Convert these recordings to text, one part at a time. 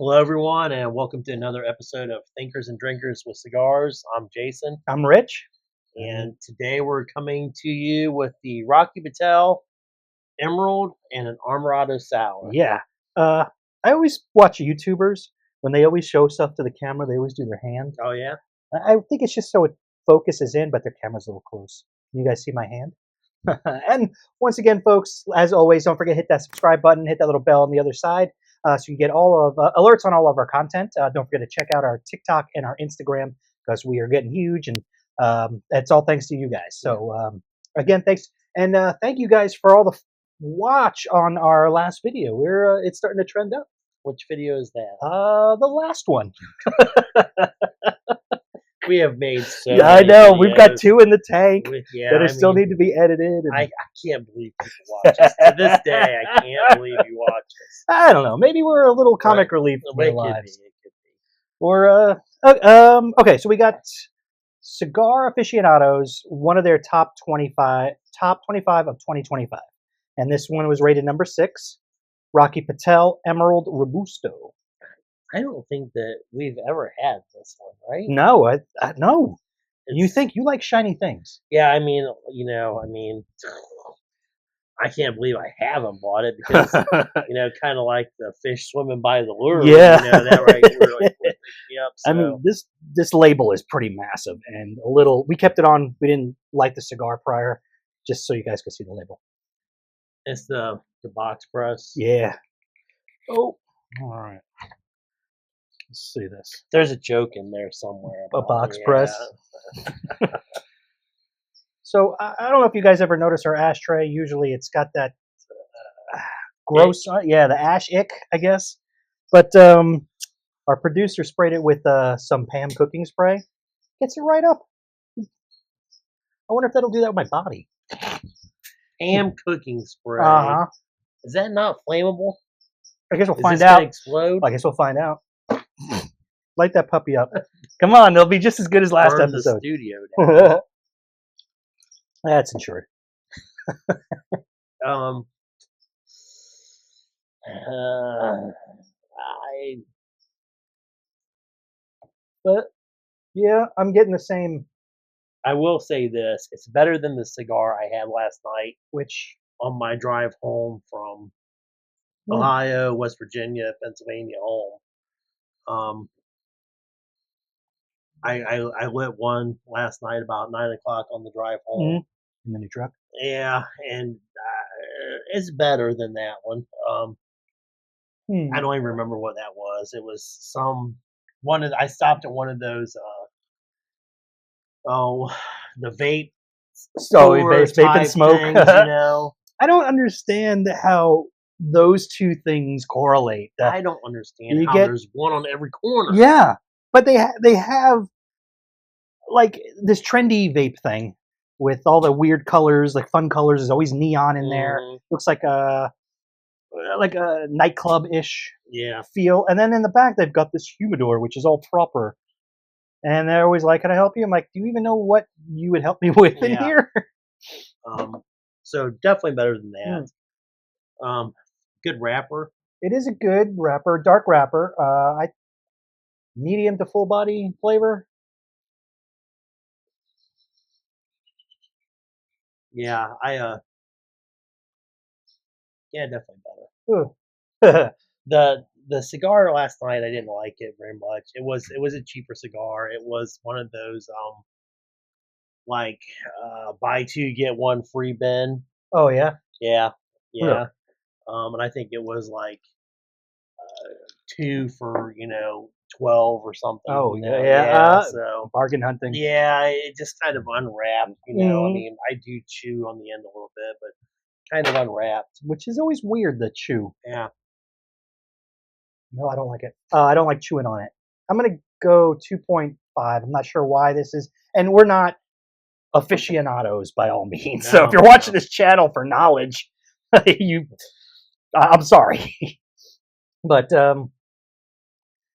Hello, everyone, and welcome to another episode of Thinkers and Drinkers with Cigars. I'm Jason, I'm Rich. and today we're coming to you with the Rocky Patel Emerald and an Amaretto Sour. Yeah. I always watch YouTubers when they always show stuff to the camera. They always do their hand. Oh, yeah? I think it's just so it focuses in, but their camera's a little close. Can you guys see my hand? And once again, folks, as always, don't forget to hit that subscribe button, hit that little bell on the other side, so you get all of alerts on all of our content. Don't forget to check out our TikTok and our Instagram because we are getting huge, and it's all thanks to you guys. So again, thanks, and thank you guys for all the watch on our last video. We're it's starting to trend up. Which video is that? The last one. We have made so Yeah, I many know. videos. We've got 2 in the tank that still mean, need to be edited. And I can't believe people watch us. To this day, I can't believe you watch us. I don't know. Maybe we're a little comic relief in their It lives. could be. Or okay, so we got Cigar Aficionados, one of their top 25 of 2025, and this one was rated number 6. Rocky Patel Emerald Robusto. I don't think that we've ever had this one, right? No, no. You think you like shiny things? Yeah, I mean, I can't believe I haven't bought it because, kind of like the fish swimming by the lure. Yeah. That right really picking me up. So. I mean, this label is pretty massive and a little. We kept it on. We didn't light the cigar prior, just so you guys could see the label. It's the box press. Yeah. Oh, all right. Let's see this. There's a joke in there somewhere. A box press. So I don't know if you guys ever notice our ashtray. Usually it's got that gross, the ash ick, I guess. But our producer sprayed it with some Pam cooking spray. Gets it right up. I wonder if that'll do that with my body. Pam cooking spray. Uh-huh. Is that not flammable? I guess we'll Is find this out. gonna explode? I guess we'll find out. Light that puppy up. Come on, they'll be just as good as last Burn episode. The studio down. That's insured. But yeah, I'm getting the same. I will say this: it's better than the cigar I had last night, which on my drive home from Ohio, West Virginia, Pennsylvania home. I lit one last night about 9 o'clock on the drive home. In the new truck. Yeah, and it's better than that one. I don't even remember what that was. It was I stopped at one of those. The vape. So vape and smoke. Things, I don't understand how those two things correlate. I don't understand how there's one on every corner. Yeah, but they have like this trendy vape thing with all the weird colors, like fun colors. There's always neon in there. Looks like a nightclub-ish feel. And then in the back they've got this humidor, which is all proper. And they're always like, "Can I help you?" I'm like, "Do you even know what you would help me with in here?" So definitely better than that. Good wrapper. It is a good wrapper, dark wrapper. Medium to full body flavor. Yeah, definitely better. The cigar last night, I didn't like it very much. It was a cheaper cigar. It was one of those buy 2 get 1 free bin. Oh yeah. Yeah. Really? And I think it was like 2 for 12 or something. Oh yeah. So bargain hunting. Yeah, it just kind of unwrapped. I mean, I do chew on the end a little bit, but kind of unwrapped, which is always weird. The chew. Yeah. No, I don't like it. I don't like chewing on it. I'm gonna go 2.5. I'm not sure why this is, and we're not aficionados by all means. No, so if you're watching this channel for knowledge, I'm sorry, but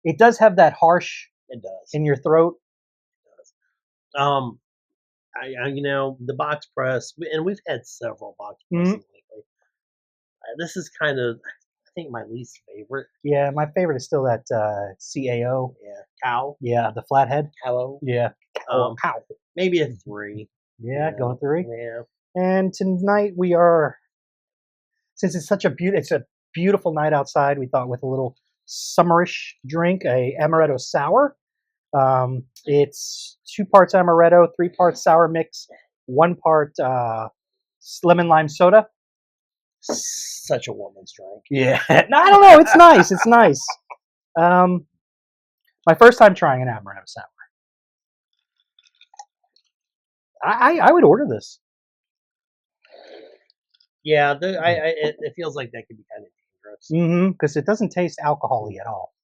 it does have that harsh. It does in your throat. It does. The box press, and we've had several box presses lately. This is kind of. I think my least favorite. Yeah, my favorite is still that CAO. Yeah, cow. Yeah, the flathead. Cow. Yeah, cow. Maybe a 3. Yeah, going 3. Yeah. And tonight we are, since it's such it's a beautiful night outside, we thought with a little summerish drink, a Amaretto sour. It's 2 parts Amaretto, 3 parts sour mix, 1 part lemon lime soda. Such a woman's drink. Yeah. No, I don't know. It's nice. It's nice. My first time trying an Amaretto sour. I would order this. Yeah, it feels like that could be kind of dangerous. Because it doesn't taste alcohol-y at all.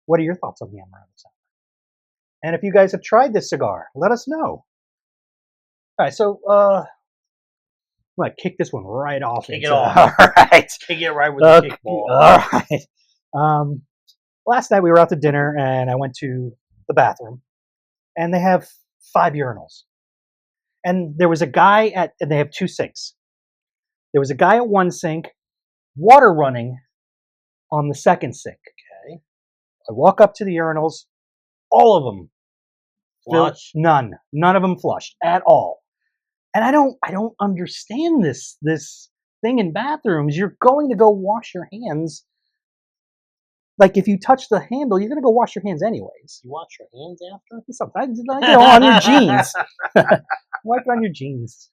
What are your thoughts on the Amaretto sour? And if you guys have tried this cigar, let us know. All right, so I'm gonna kick this one right off. Kick it off. All right, kick it right with the kickball. All right. Last night we were out to dinner, and I went to the bathroom, and they have 5 urinals, and there was a guy and they have 2 sinks. There was a guy at one sink, water running on the second sink. Okay. I walk up to the urinals, all of them flushed. None of them flushed at all. And I don't understand this thing in bathrooms. You're going to go wash your hands. Like if you touch the handle, you're going to go wash your hands anyways. You wash your hands after? Sometimes, on your jeans. Wipe it on your jeans.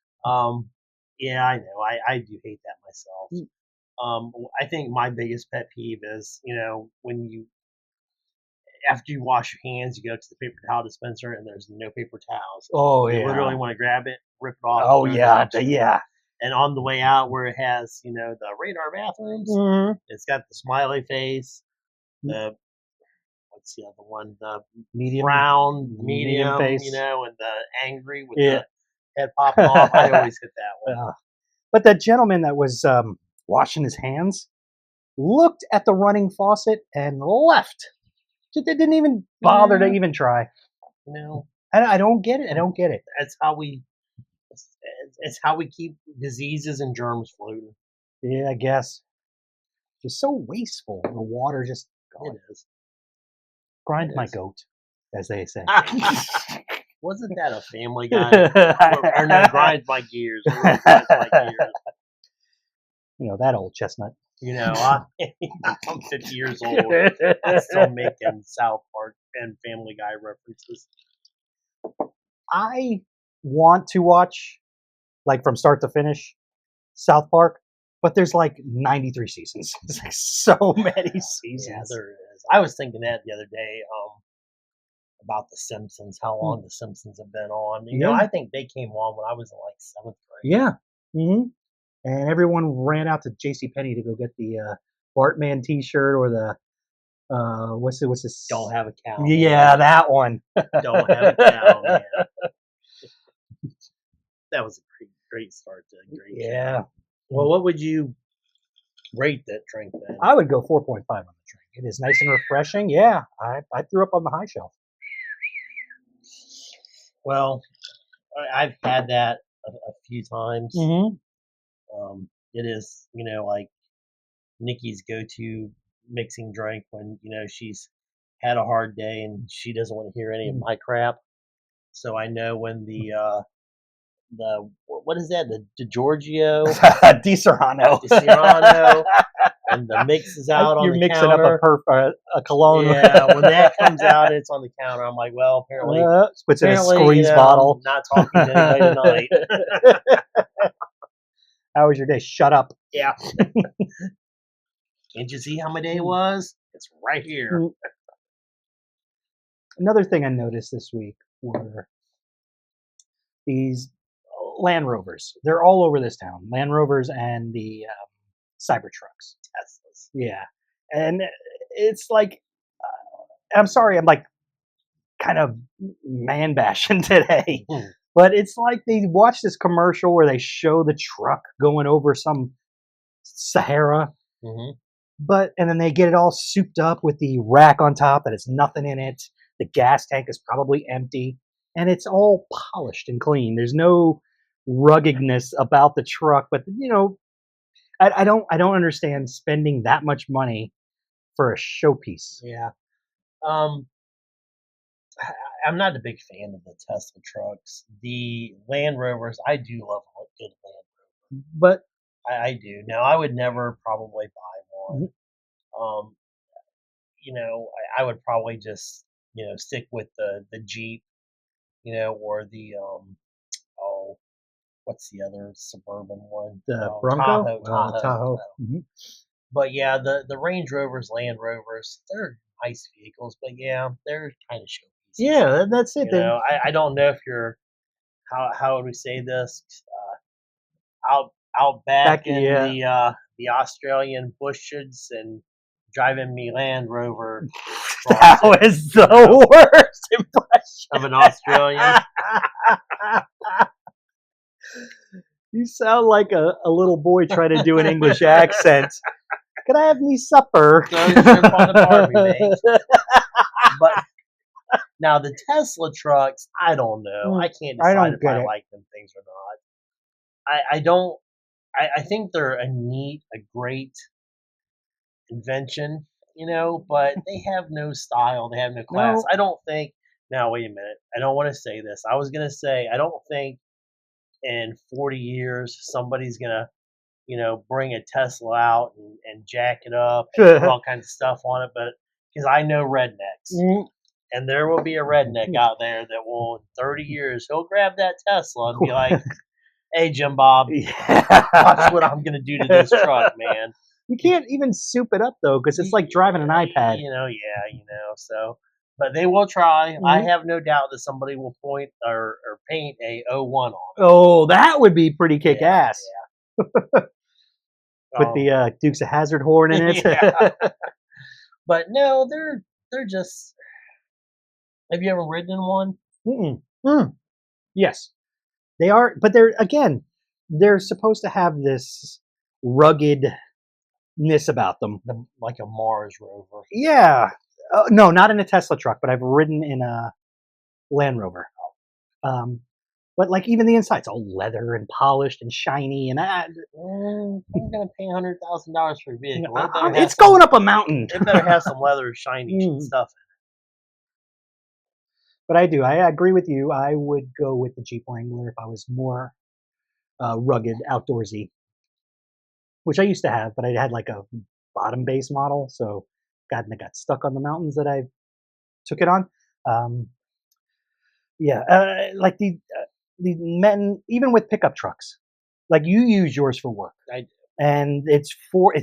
Yeah, I know. I do hate that myself. I think my biggest pet peeve is, when after you wash your hands, you go to the paper towel dispenser and there's no paper towels. Oh, yeah. You literally want to grab it, rip it off. Oh, yeah. Yeah. And on the way out where it has, the radar bathrooms, it's got the smiley face, what's the other one? The medium, medium face, and the angry with the head popping off. I always hit that one. But that gentleman that was washing his hands looked at the running faucet and left. They didn't even bother to even try. I don't get it. I don't get it. It's how we keep diseases and germs floating. Yeah, I guess. It's so wasteful. The water just gone. It is. Grind my goat, as they say. Wasn't that a Family Guy? or no, grind my gears. Grind my gears. That old chestnut. I'm 50 years old. I'm still making South Park and Family Guy references. I want to watch, like from start to finish, South Park, but there's like 93 seasons. There's like so many seasons. Yeah, there is. I was thinking that the other day about The Simpsons, how long The Simpsons have been on. I think they came on when I was in like 7th grade. Yeah. Mm-hmm. And everyone ran out to JCPenney to go get the Bartman T-shirt or the what's this? Don't have a cow. Yeah, man. That one. Don't have a cow, man. That was a great start to a great show. Well, what would you rate that drink then? I would go 4.5 on the drink. It is nice and refreshing. Yeah, I threw up on the high shelf. Well, I've had that a few times. Mm-hmm. It is, like Nikki's go-to mixing drink when, she's had a hard day and she doesn't want to hear any of my crap. So I know when the what is that? The Giorgio? Disaronno. And the mix is out on the counter. You're mixing up a cologne. Yeah, when that comes out, it's on the counter. I'm like, well, apparently. Puts in a squeeze bottle. I'm not talking to anybody tonight. How was your day? Shut up. Yeah. Can't you see how my day was? It's right here. Another thing I noticed this week were these Land Rovers. They're all over this town. Land Rovers and the Cybertrucks. Teslas. Yeah. And it's like, I'm sorry, I'm like kind of man bashing today. But it's like they watch this commercial where they show the truck going over some Sahara. Mm-hmm. And then they get it all souped up with the rack on top that has nothing in it. The gas tank is probably empty. And it's all polished and clean. There's no ruggedness about the truck. But, I don't understand spending that much money for a showpiece. Yeah. Um, I'm not a big fan of the Tesla trucks. The Land Rovers, I do love a good Land But Rover. I do. Now, I would never probably buy one. Um, I would probably just, stick with the Jeep, or the oh, what's the other suburban one? the Oh, Bronco, Tahoe. Tahoe. Mhm. But yeah, the Range Rovers, Land Rovers, they're nice vehicles, but yeah, they're kind of showpieces. Yeah, that's it. I don't know if you're how would we say this? Out back in Yeah. the Australian bushes and driving me Land Rover That across it, was the worst impression of an Australian. You sound like a little boy trying to do an English accent. Can I have me supper? Throw shrimp on the Barbie, mate. But now the Tesla trucks, I don't know. I can't I decide don't if get I it. like them things or not. I don't. I think they're a great invention, but they have no style. They have no class. No. I don't think. Now wait a minute. I don't want to say this. I was gonna say I don't think in 40 years somebody's gonna bring a Tesla out and jack it up and put all kinds of stuff on it, but because I know rednecks. And there will be a redneck out there that will, in 30 years, he'll grab that Tesla and be like, hey, Jim Bob, watch what I'm going to do to this truck, man. You can't even soup it up, though, because it's like driving an iPad. So, but they will try. I have no doubt that somebody will point or paint a '01 on it. Oh, that would be pretty kick-ass. Yeah. With the Dukes of Hazzard horn in it. Yeah. But no, they're just. Have you ever ridden in one? Yes, they are, but they're supposed to have this ruggedness about them, Like a Mars rover. Yeah, no, not in a Tesla truck, but I've ridden in a Land Rover. But like even the inside's all leather and polished and shiny, and I'm gonna pay $100,000 for a vehicle. It's going up a mountain. It better have some leather, shiny stuff. But I agree with you. I would go with the Jeep Wrangler if I was more rugged, outdoorsy, which I used to have, but I had like a bottom base model, so I got stuck on the mountains that I took it on. Like the men, even with pickup trucks, like you use yours for work. I do. And it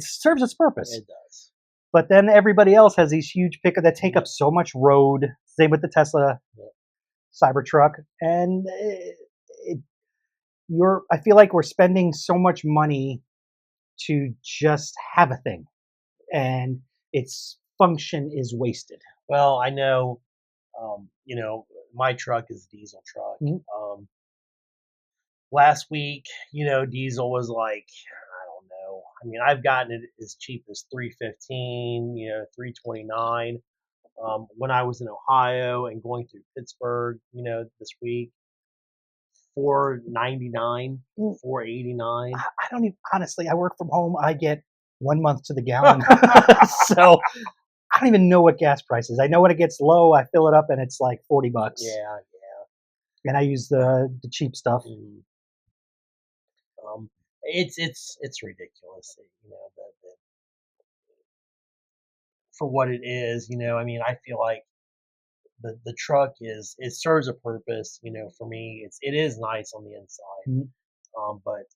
serves its purpose. It does. But then everybody else has these huge pickups that take up so much road. Same with the Tesla Cybertruck, and I feel like we're spending so much money to just have a thing, and its function is wasted. Well, I know, my truck is a diesel truck. Last week, diesel was like, I don't know. I mean, I've gotten it as cheap as $3.15, $3.29. When I was in Ohio and going through Pittsburgh, this week, $4.99, $4.89. I don't even, honestly, I work from home. I get 1 month to the gallon. So I don't even know what gas price is. I know when it gets low, I fill it up and it's like $40. Yeah. And I use the cheap stuff. It's ridiculous, for what it is. I mean, I feel like the truck it serves a purpose. For me, it is nice on the inside, but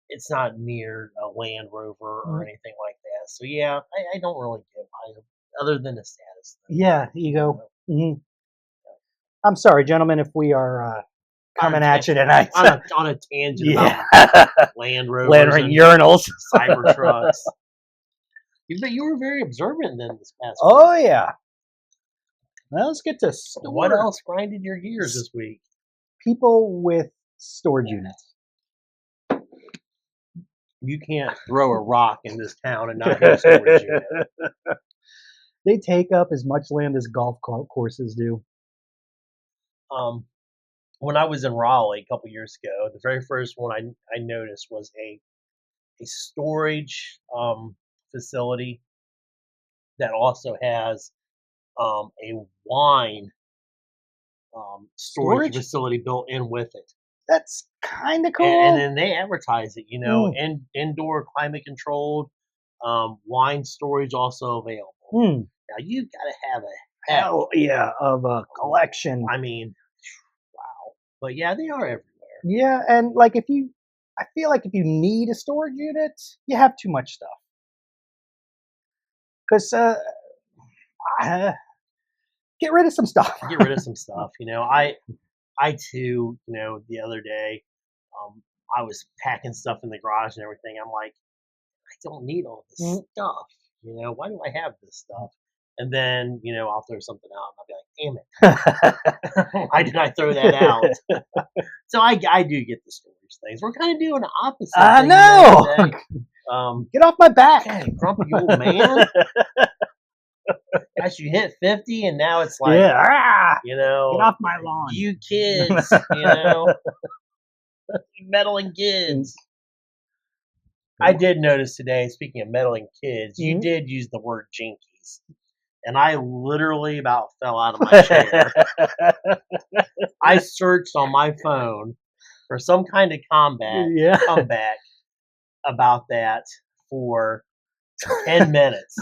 it's not near a Land Rover or anything like that. So yeah, I don't really get by it other than the status. Yeah, you go. I'm sorry, gentlemen, if we are coming at you tonight on a tangent about Land Rovers and urinals, Cybertrucks. But you were very observant then this past week. Oh yeah. Well, let's get to what else grinded your gears this week? People with storage units. You can't throw a rock in this town and not have a storage unit. They take up as much land as golf courses do. When I was in Raleigh a couple years ago, the very first one I noticed was a a storage facility that also has a wine storage Storage? facility built in with it. That's kind of And cool. then they advertise it, indoor climate controlled wine storage also available. Now you got to have a heck. Hell yeah, of a collection. I mean, wow. But yeah, they are everywhere. Yeah, and like I feel like if you need a storage unit, you have too much stuff. Because get rid of some stuff. Get rid of some stuff. I too, the other day, I was packing stuff in the garage and everything. I'm like, I don't need all this stuff. Why do I have this stuff? And then, I'll throw something out and I'll be like, damn it. Why did I throw that out? So I do get the storage things. We're kind of doing the opposite. I know. Get off my back. Okay, grumpy old man. As you hit 50 and now it's like, get off my lawn. You kids, you meddling kids. I did notice today, speaking of meddling kids, you did use the word jinkies. And I literally about fell out of my chair. I searched on my phone for some kind of comeback about that for 10 minutes.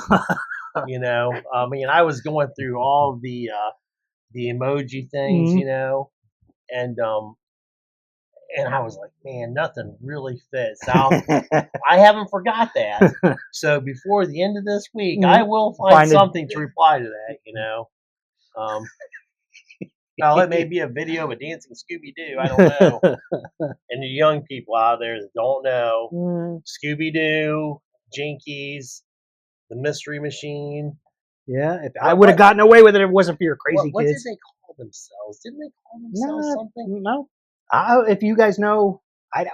I was going through all the emoji things, and I was like, man, nothing really fits. Now, I haven't forgot that. So before the end of this week, I will find something to reply to that, Now, it may be a video of a dancing Scooby-Doo. I don't know. And the young people out there that don't know, Scooby-Doo, Jinkies, the Mystery Machine. Yeah, if I would have gotten away with it if it wasn't for your crazy what kids. What did they call themselves? Didn't they call themselves something? No. If you guys know,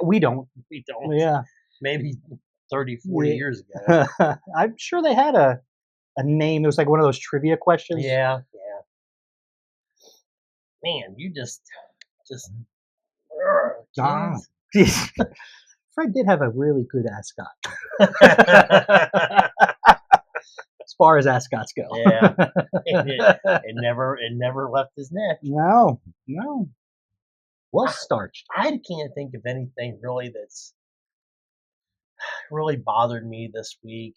we don't. We don't. Yeah. Maybe 30, 40 years ago. I'm sure they had a name. It was like one of those trivia questions. Yeah. Man, you just Fred did have a really good ascot. As far as ascots go. Yeah. It never left his neck. No. Well starched. I can't think of anything really that's really bothered me this week.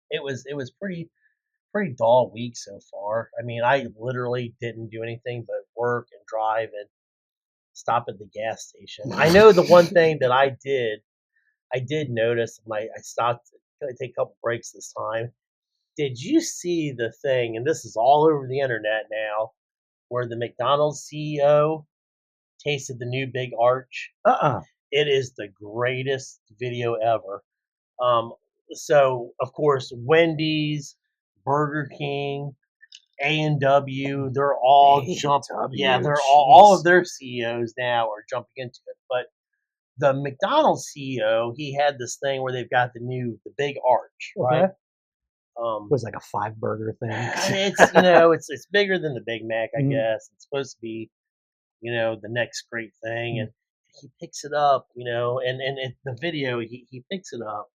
It was pretty dull week so far. I mean, I literally didn't do anything but work and drive and stop at the gas station. I know the one thing that I did notice. I stopped to take a couple breaks this time. Did you see the thing? And this is all over the internet now, where the McDonald's CEO tasted the new Big Arch. It is the greatest video ever. So of course, Wendy's, Burger King, A&W, they're all jumping. Yeah, they're all of their CEOs now are jumping into it. But the McDonald's CEO, he had this thing where they've got the Big Arch, right? It was like a 5-burger thing. It's bigger than the Big Mac, I guess. It's supposed to be, the next great thing. And he picks it up, and the video, he picks it up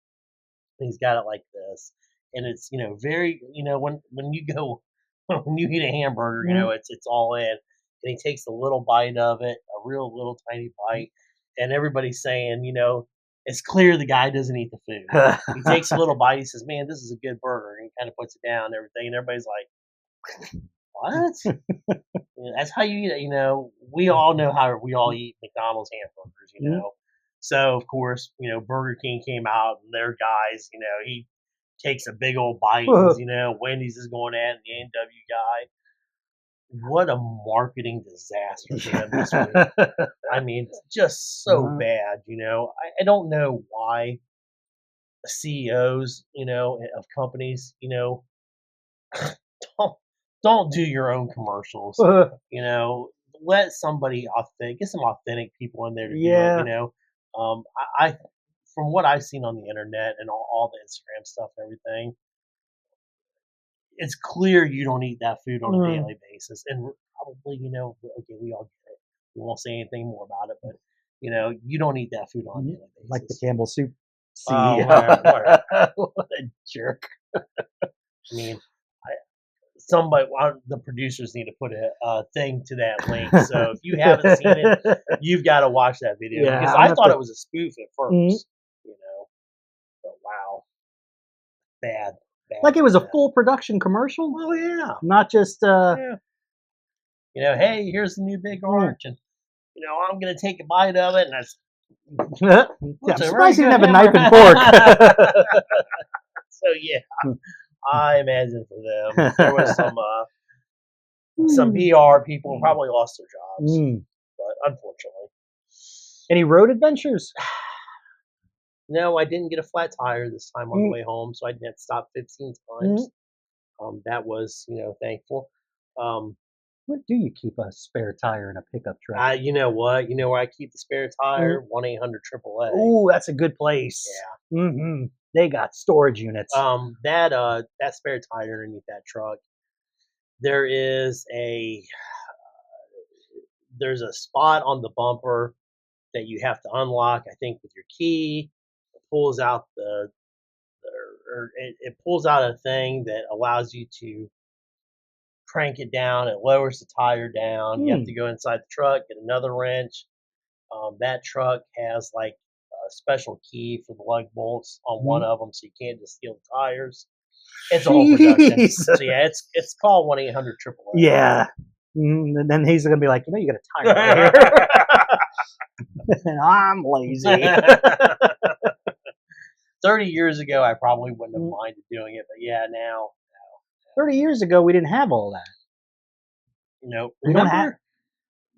and he's got it like this. And it's, very, when you go, when you eat a hamburger, it's all in. And he takes a little bite of it, a real little tiny bite. And everybody's saying, it's clear the guy doesn't eat the food. He takes a little bite. He says, man, this is a good burger. And he kind of puts it down and everything. And everybody's like, what? That's how you eat it. We all know how we all eat McDonald's hamburgers, So, of course, Burger King came out and their guys, he takes a big old bite. And, Wendy's is going at the A&W guy. What a marketing disaster for them this week. I mean, just so bad, I don't know why CEOs, of companies, don't do your own commercials. Let somebody get some authentic people in there to do it, I from what I've seen on the internet and all the Instagram stuff and everything, it's clear you don't eat that food on a daily basis. And probably, okay, we all get it. We won't say anything more about it, but you don't eat that food on a daily basis. Like the Campbell Soup Oh, CEO. whatever. What a jerk. I mean, the producers need to put a thing to that link. So if you haven't seen it, you've got to watch that video Yeah, because I'm I gonna thought have it was a spoof at first. Mhm. But wow, bad. Like it was a bad. full production commercial, Oh yeah. not just Yeah. Hey, here's the new big arch, and I'm gonna take a bite of it, and Yeah, I'm it's a surprised he very didn't have good a knife and hammer. fork. So yeah, I imagine for them there was some PR people probably lost their jobs, but unfortunately. Any road adventures? No, I didn't get a flat tire this time on the way home, so I didn't have to stop 15 times. That was, thankful. Where do you keep a spare tire in a pickup truck? You know what? You know where I keep the spare tire? 1-800-AAA. Ooh, that's a good place. Yeah. Mm-hmm. They got storage units. That spare tire underneath that truck. There's a spot on the bumper that you have to unlock, I think, with your key. It pulls out it pulls out a thing that allows you to crank it down. It lowers the tire down. You have to go inside the truck, get another wrench. That truck has like a special key for the lug bolts on one of them, so you can't just steal the tires. It's a whole production. So yeah, it's called 1-800-AAA. Yeah. And then he's gonna be like, you got a tire right here. And I'm lazy. 30 years ago, I probably wouldn't have minded doing it, but yeah, now. 30 years ago, we didn't have all that.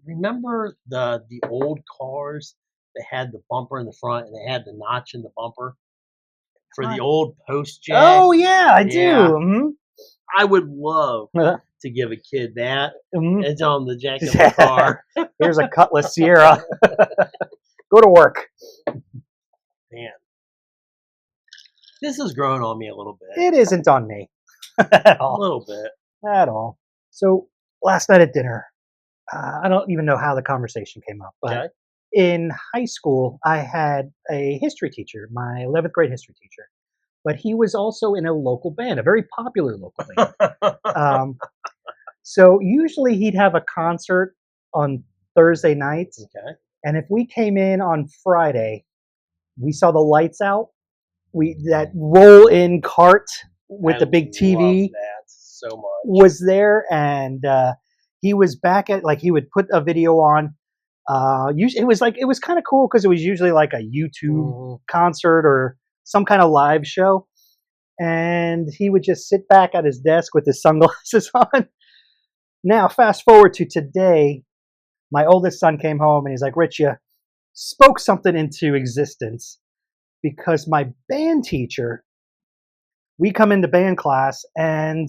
Remember the old cars that had the bumper in the front and they had the notch in the bumper for the old post jack? Oh yeah, I do. I would love to give a kid that and tell him the jack in the car. Here's a Cutlass Sierra. Go to work. Man, this is growing on me a little bit. It isn't on me at all. A little bit. At all. So last night at dinner, I don't even know how the conversation came up, but in high school, I had a history teacher, my 11th grade history teacher, but he was also in a local band, a very popular local band. So usually he'd have a concert on Thursday nights. Okay. And if we came in on Friday, we saw the lights out. That roll-in cart with the big TV love that so much. was there, and he was back at he would put a video on. It was kind of cool because it was usually like a YouTube concert or some kind of live show, and he would just sit back at his desk with his sunglasses on. Now, fast forward to today, my oldest son came home and he's like, "Rich, you spoke something into existence." Because my band teacher, we come into band class and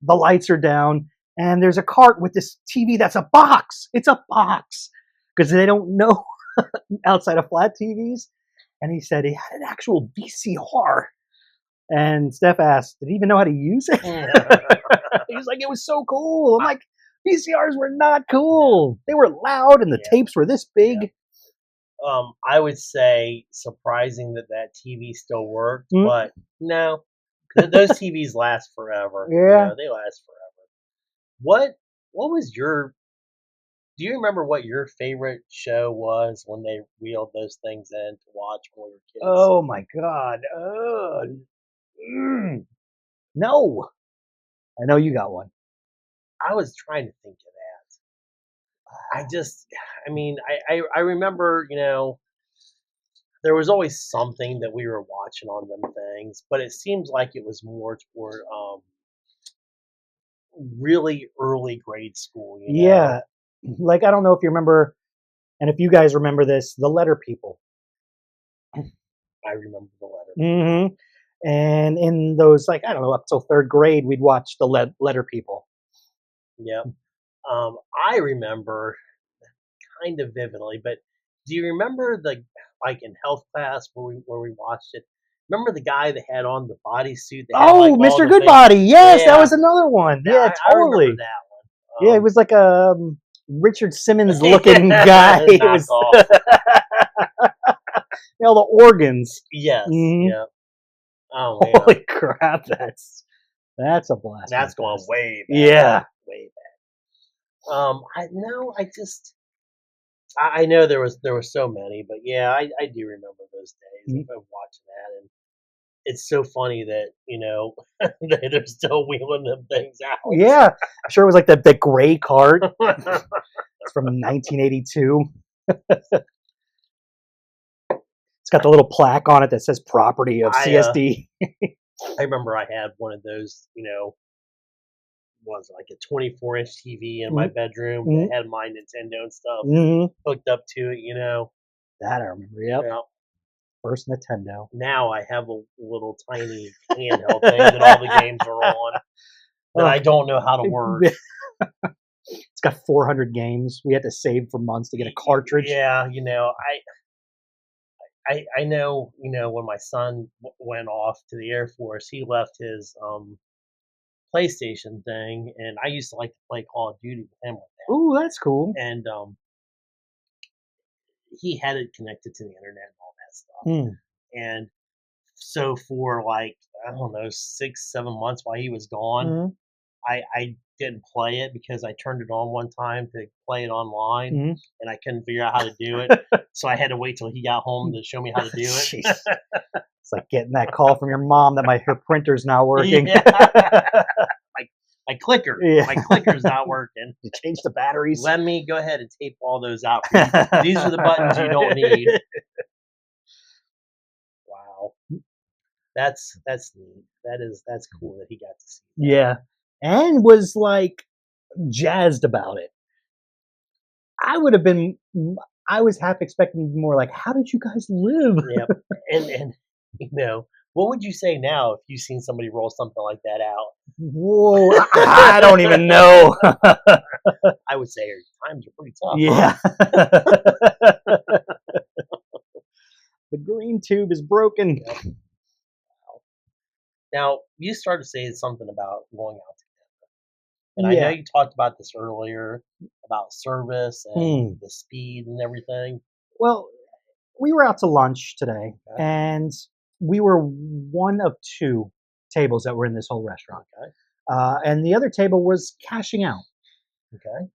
the lights are down and there's a cart with this TV that's a box. It's a box because they don't know outside of flat TVs. And he said he had an actual VCR. And Steph asked, did he even know how to use it? He's like, it was so cool. I'm like, VCRs were not cool. They were loud and the tapes were this big. Yeah. I would say surprising that TV still worked, but no, those TVs last forever. Yeah, they last forever. What was do you remember what your favorite show was when they wheeled those things in to watch when we were kids? Oh my God. No. I know you got one. I was trying to think of that. I remember, there was always something that we were watching on them things, but it seems like it was more toward really early grade school. Yeah. Like, I don't know if you remember, and if you guys remember this, the Letter People. I remember the Letter. Mm-hmm. And in those, I don't know, up till third grade, we'd watch the Letter People. Yeah. I remember kind of vividly, but do you remember in health class where we watched it? Remember the guy that had on the bodysuit? Oh, Mr. Goodbody. Yes, that was another one. Yeah, totally. I remember that one. Yeah, it was like Richard Simmons looking guy. It was, Knockoff. the organs. Yes. Mhm. Yeah. Oh man, Holy crap, that's a blast. that's going way back. Yeah. Way back. I no, I just I know there was so many, but yeah, I do remember those days Mhm. of watching that, and it's so funny that they're still wheeling them things out. Yeah. I'm sure it was like the gray cart. It's from 1982. It's got the little plaque on it that says property of CSD. I remember I had one of those, was it like a 24-inch TV in my bedroom that had my Nintendo and stuff hooked up to it. That I remember. Yep. Yeah. First Nintendo. Now I have a little tiny handheld thing that all the games are on that I don't know how to work. It's got 400 games. We had to save for months to get a cartridge. Yeah, I know, when my son went off to the Air Force, he left his PlayStation thing, and I used to like to play Call of Duty with him with that. Ooh, that's cool. And he had it connected to the internet and all that stuff. And so for like, I don't know, 6-7 months while he was gone, I didn't play it because I turned it on one time to play it online, and I couldn't figure out how to do it. So I had to wait till he got home to show me how to do it. It's like getting that call from your mom that her printer's not working. My clicker's not working. You change the batteries. Let me go ahead and tape all those out for you. These are the buttons you don't need. Wow. That's neat. That's cool that he got to see that. Yeah. And was like jazzed about it. I was half expecting more like, how did you guys live? Yep. And what would you say now if you've seen somebody roll something like that out? Whoa, I don't even know. I would say times are pretty tough. Yeah. Huh? The green tube is broken. Yep. Wow. Now, you started saying something about going out together. And I know you talked about this earlier, about service and the speed and everything. Well, we were out to lunch today, and we were one of two tables that were in this whole restaurant. And the other table was cashing out. Okay.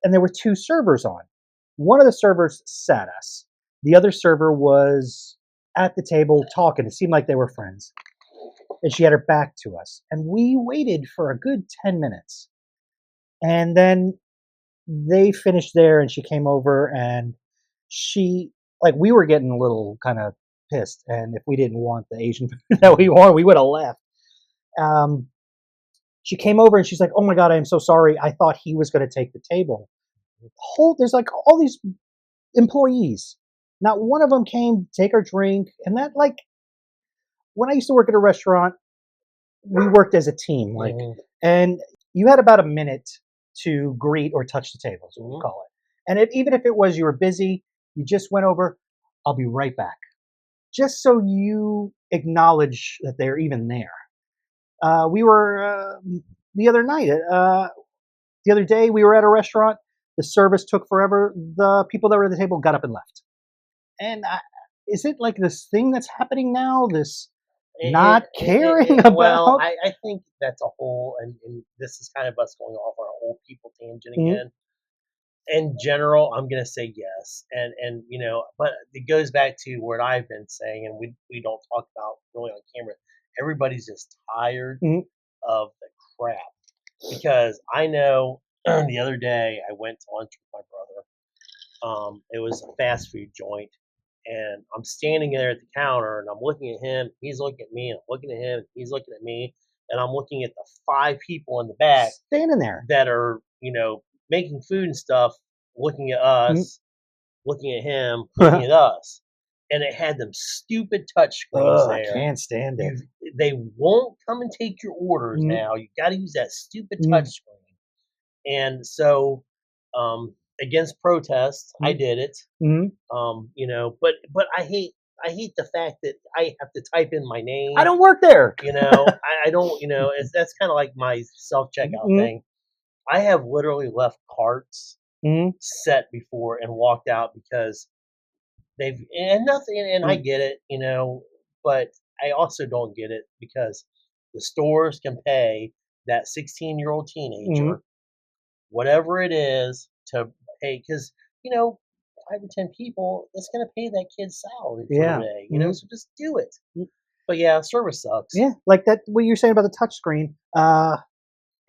And there were two servers on. One of the servers sat us. The other server was at the table talking. It seemed like they were friends. And she had her back to us. And we waited for a good 10 minutes. And then they finished there, and she came over, and we were getting a little kind of pissed. And if we didn't want the Asian food that we wanted, we would have left. She came over and she's like, "Oh my God, I am so sorry. I thought he was going to take the table." There's like all these employees. Not one of them came to take our drink. And that, like, when I used to work at a restaurant, we worked as a team, and you had about a minute to greet or touch the table, is what we call it. And even if it was you were busy, you just went over, "I'll be right back," just so you acknowledge that they're even there. We were the other day, we were at a restaurant. The service took forever. The people that were at the table got up and left. And is it like this thing that's happening now? This not caring about? Well, I think that's a whole, and this is kind of us going off our old people tangent again. In general, I'm going to say yes. And but it goes back to what I've been saying, and we don't talk about really on camera. Everybody's just tired of the crap. Because I know the other day I went to lunch with my brother. It was a fast food joint. And I'm standing there at the counter, and I'm looking at him. He's looking at me, and I'm looking at him. He's looking at me, and I'm looking at the 5 people in the back standing there that are, making food and stuff, looking at us, looking at him, looking at us. And it had them stupid touch screens there. I can't stand it. They won't come and take your orders now. You got to use that stupid touch screen. And so, against protest, I did it. But I hate the fact that I have to type in my name. I don't work there. I don't. That's kind of like my self checkout thing. I have literally left carts set before and walked out because they've and nothing. And I get it, but I also don't get it because the stores can pay that 16-year-old teenager whatever it is to pay because 5 or 10 people that's going to pay that kid's salary for the day. So just do it. But yeah, service sucks. Yeah, like that. What you're saying about the touch screen, a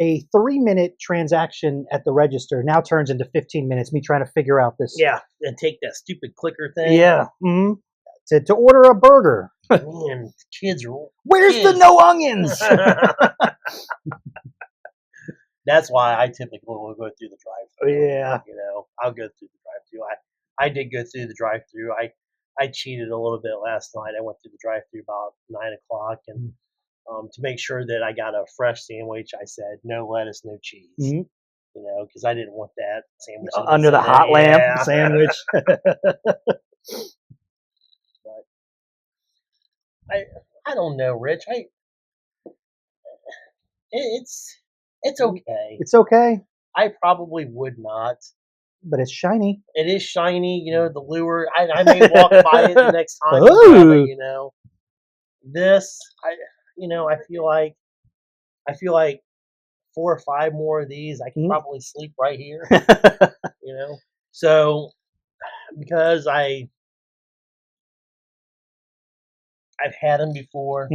3-minute transaction at the register now turns into 15 minutes. Me trying to figure out this. Yeah, and take that stupid clicker thing. Yeah. To order a burger. Man, kids are. Where's the no onions? That's why I typically will go through the drive-thru. Yeah. I'll go through the drive-thru. I did go through the drive-thru. I cheated a little bit last night. I went through the drive-thru about 9 o'clock, and to make sure that I got a fresh sandwich, I said no lettuce, no cheese. Because I didn't want that sandwich under the hot lamp sandwich. But I don't know, Rich. It's okay. It's okay. I probably would not. But it's shiny. It is shiny, the lure. I may walk by it the next time. This, I feel like 4 or 5 more of these, I can probably sleep right here. So because I've had them before.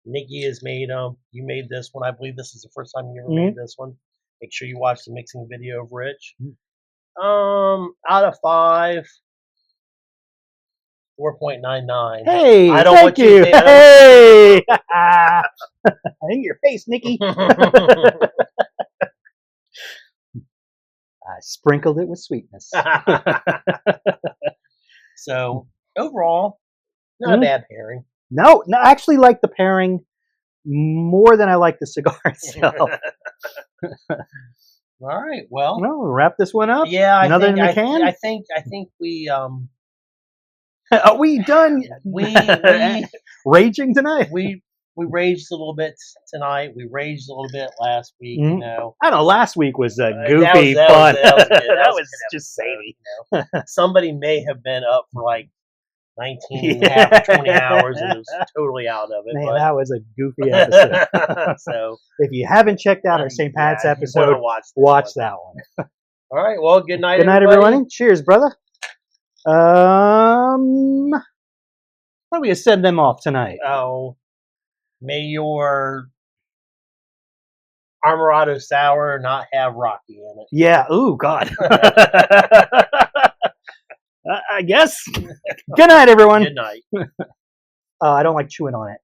Nikki has made them. You made this one. I believe this is the first time you ever made this one. Make sure you watch the mixing video of Rich. Out of 5, 4.99. Hey, I don't thank you. Hey, in your face, Nikki. I sprinkled it with sweetness. So overall, not a bad pairing. No, I actually like the pairing more than I like the cigar itself. All right, well, we'll wrap this one up. Yeah, I think we are we done? We raging tonight. We raged a little bit tonight. We raged a little bit last week. I don't know. Last week was a goofy fun. That was just samey. Somebody may have been up for like 19 and a half, 20 hours and was totally out of it. Man, that was a goofy episode. So if you haven't checked out our St. Pat's episode, watch that one. All right. Well, good night. Good night, everyone. Cheers, brother. How do we send them off tonight? Oh, may your Amaretto sour not have Rocky in it. Yeah. Ooh, God. I guess. Good night, everyone. Good night. I don't like chewing on it.